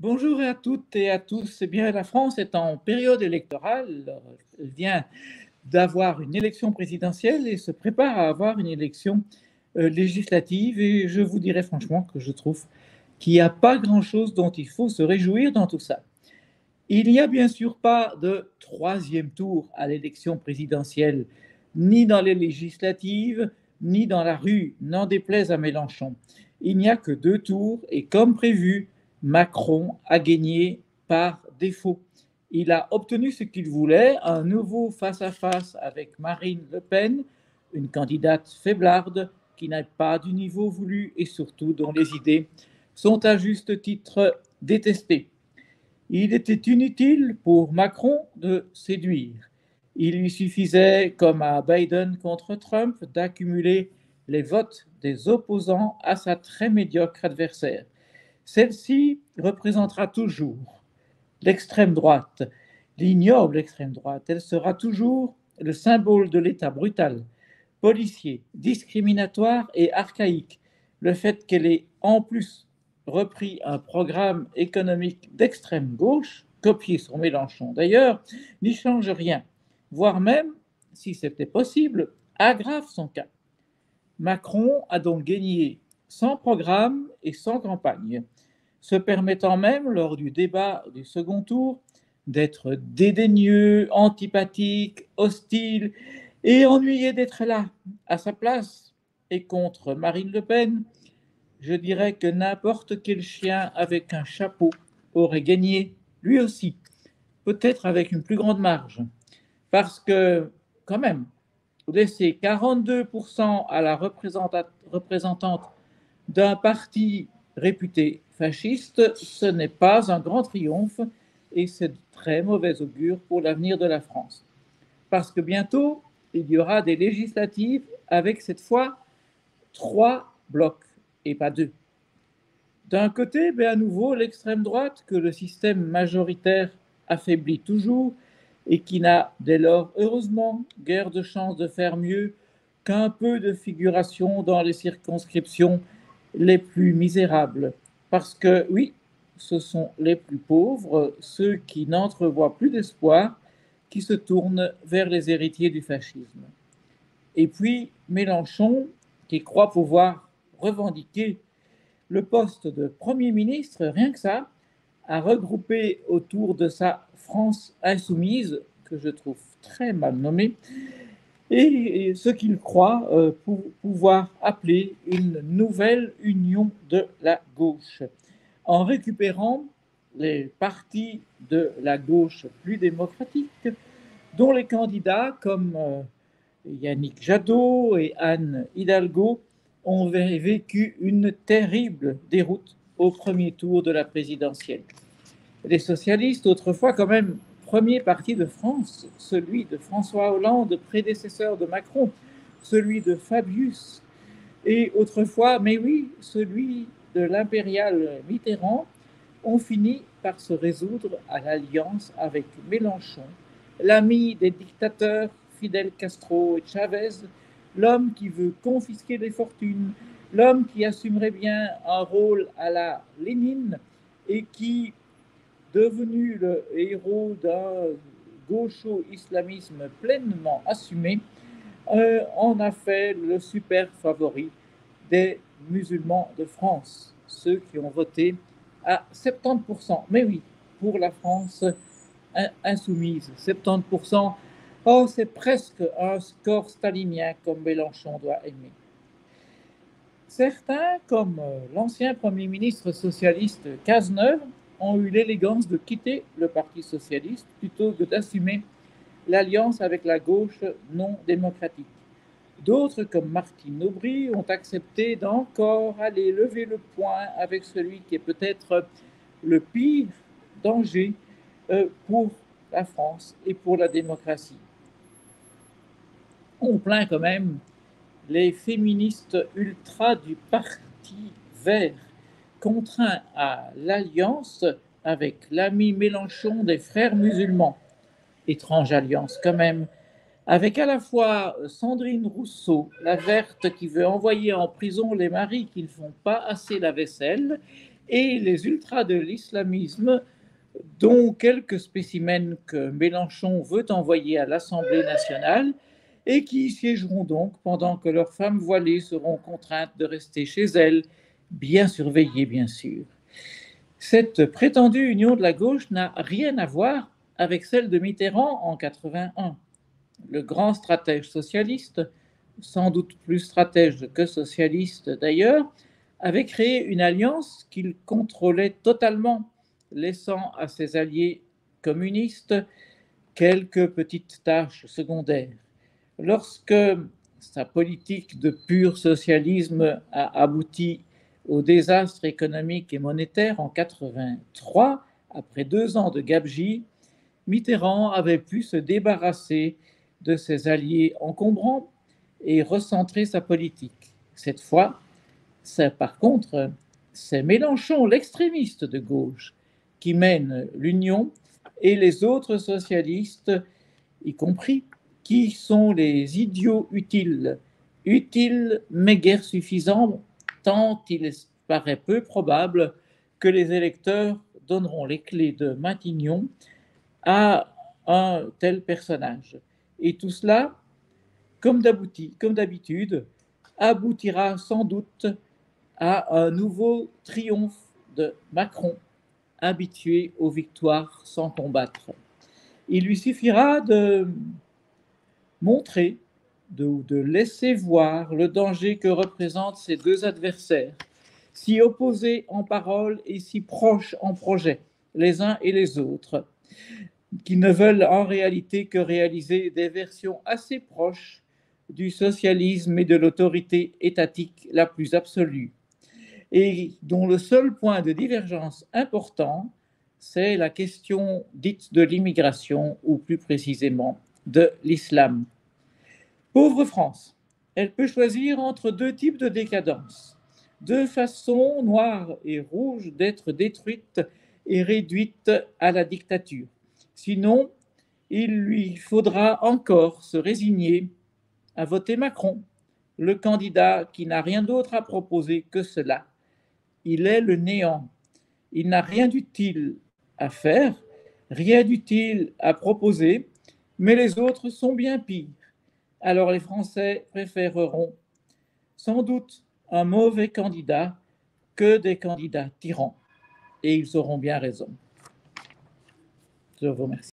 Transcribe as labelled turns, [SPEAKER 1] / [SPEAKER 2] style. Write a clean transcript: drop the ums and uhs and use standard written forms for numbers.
[SPEAKER 1] Bonjour à toutes et à tous. Eh bien, la France est en période électorale. Elle vient d'avoir une élection présidentielle et se prépare à avoir une élection législative. Et je vous dirais franchement que je trouve qu'il n'y a pas grand-chose dont il faut se réjouir dans tout ça. Il n'y a bien sûr pas de troisième tour à l'élection présidentielle, ni dans les législatives, ni dans la rue, n'en déplaise à Mélenchon. Il n'y a que deux tours et comme prévu, Macron a gagné par défaut. Il a obtenu ce qu'il voulait, un nouveau face-à-face avec Marine Le Pen, une candidate faiblarde qui n'a pas du niveau voulu et surtout dont les idées sont à juste titre détestées. Il était inutile pour Macron de séduire. Il lui suffisait, comme à Biden contre Trump, d'accumuler les votes des opposants à sa très médiocre adversaire. Celle-ci représentera toujours l'extrême droite, l'ignoble extrême droite. Elle sera toujours le symbole de l'État brutal, policier, discriminatoire et archaïque. Le fait qu'elle ait en plus repris un programme économique d'extrême gauche, copié sur Mélenchon d'ailleurs, n'y change rien, voire même, si c'était possible, aggrave son cas. Macron a donc gagné sans programme et sans campagne, se permettant même, lors du débat du second tour, d'être dédaigneux, antipathique, hostile et ennuyé d'être là, à sa place. Et contre Marine Le Pen, je dirais que n'importe quel chien avec un chapeau aurait gagné, lui aussi, peut-être avec une plus grande marge. Parce que, quand même, laisser 42% à la représentante d'un parti réputé fasciste, ce n'est pas un grand triomphe et c'est de très mauvais augure pour l'avenir de la France. Parce que bientôt, il y aura des législatives avec cette fois 3 blocs et pas 2. D'un côté, à nouveau, l'extrême droite que le système majoritaire affaiblit toujours et qui n'a dès lors, heureusement, guère de chance de faire mieux qu'un peu de figuration dans les circonscriptions les plus misérables. Parce que oui, ce sont les plus pauvres, ceux qui n'entrevoient plus d'espoir, qui se tournent vers les héritiers du fascisme. Et puis Mélenchon, qui croit pouvoir revendiquer le poste de Premier ministre, rien que ça, a regroupé autour de sa France insoumise, que je trouve très mal nommée, et ce qu'il croit pouvoir appeler une nouvelle union de la gauche, en récupérant les partis de la gauche plus démocratique, dont les candidats comme Yannick Jadot et Anne Hidalgo ont vécu une terrible déroute au premier tour de la présidentielle. Les socialistes, autrefois quand même premier parti de France, celui de François Hollande, prédécesseur de Macron, celui de Fabius, et autrefois, mais oui, celui de l'impérial Mitterrand, ont fini par se résoudre à l'alliance avec Mélenchon, l'ami des dictateurs Fidel Castro et Chavez, l'homme qui veut confisquer les fortunes, l'homme qui assumerait bien un rôle à la Lénine et qui, devenu le héros d'un gaucho-islamisme pleinement assumé, en a fait le super favori des musulmans de France, ceux qui ont voté à 70%. Mais oui, pour la France insoumise, 70%, oh, c'est presque un score stalinien comme Mélenchon doit aimer. Certains, comme l'ancien Premier ministre socialiste Cazeneuve, ont eu l'élégance de quitter le Parti socialiste plutôt que d'assumer l'alliance avec la gauche non démocratique. D'autres, comme Martine Aubry, ont accepté d'encore aller lever le poing avec celui qui est peut-être le pire danger pour la France et pour la démocratie. On plaint quand même les féministes ultras du Parti vert, contraints à l'alliance avec l'ami Mélenchon des frères musulmans. Étrange alliance quand même, avec à la fois Sandrine Rousseau, la verte qui veut envoyer en prison les maris qui ne font pas assez la vaisselle, et les ultras de l'islamisme, dont quelques spécimens que Mélenchon veut envoyer à l'Assemblée nationale et qui y siégeront donc pendant que leurs femmes voilées seront contraintes de rester chez elles, bien surveillées bien sûr. Cette prétendue union de la gauche n'a rien à voir avec celle de Mitterrand en 81. Le grand stratège socialiste, sans doute plus stratège que socialiste d'ailleurs, avait créé une alliance qu'il contrôlait totalement, laissant à ses alliés communistes quelques petites tâches secondaires. Lorsque sa politique de pur socialisme a abouti au désastre économique et monétaire en 83, après 2 ans de gabegie, Mitterrand avait pu se débarrasser de ses alliés encombrants et recentrer sa politique. Cette fois, par contre, c'est Mélenchon, l'extrémiste de gauche, qui mène l'Union et les autres socialistes, y compris, qui sont les idiots utiles, utiles mais guère suffisants, tant il paraît peu probable que les électeurs donneront les clés de Matignon à un tel personnage. Et tout cela, comme d'habitude, aboutira sans doute à un nouveau triomphe de Macron, habitué aux victoires sans combattre. Il lui suffira de montrer, de laisser voir le danger que représentent ces deux adversaires, si opposés en parole et si proches en projet, les uns et les autres, qui ne veulent en réalité que réaliser des versions assez proches du socialisme et de l'autorité étatique la plus absolue, et dont le seul point de divergence important, c'est la question dite de l'immigration, ou plus précisément de l'islam. Pauvre France, elle peut choisir entre deux types de décadence, deux façons noires et rouges d'être détruite et réduite à la dictature. Sinon, il lui faudra encore se résigner à voter Macron, le candidat qui n'a rien d'autre à proposer que cela. Il est le néant. Il n'a rien d'utile à faire, rien d'utile à proposer, mais les autres sont bien pires. Alors les Français préféreront sans doute un mauvais candidat que des candidats tyrans. Et ils auront bien raison. Je vous remercie.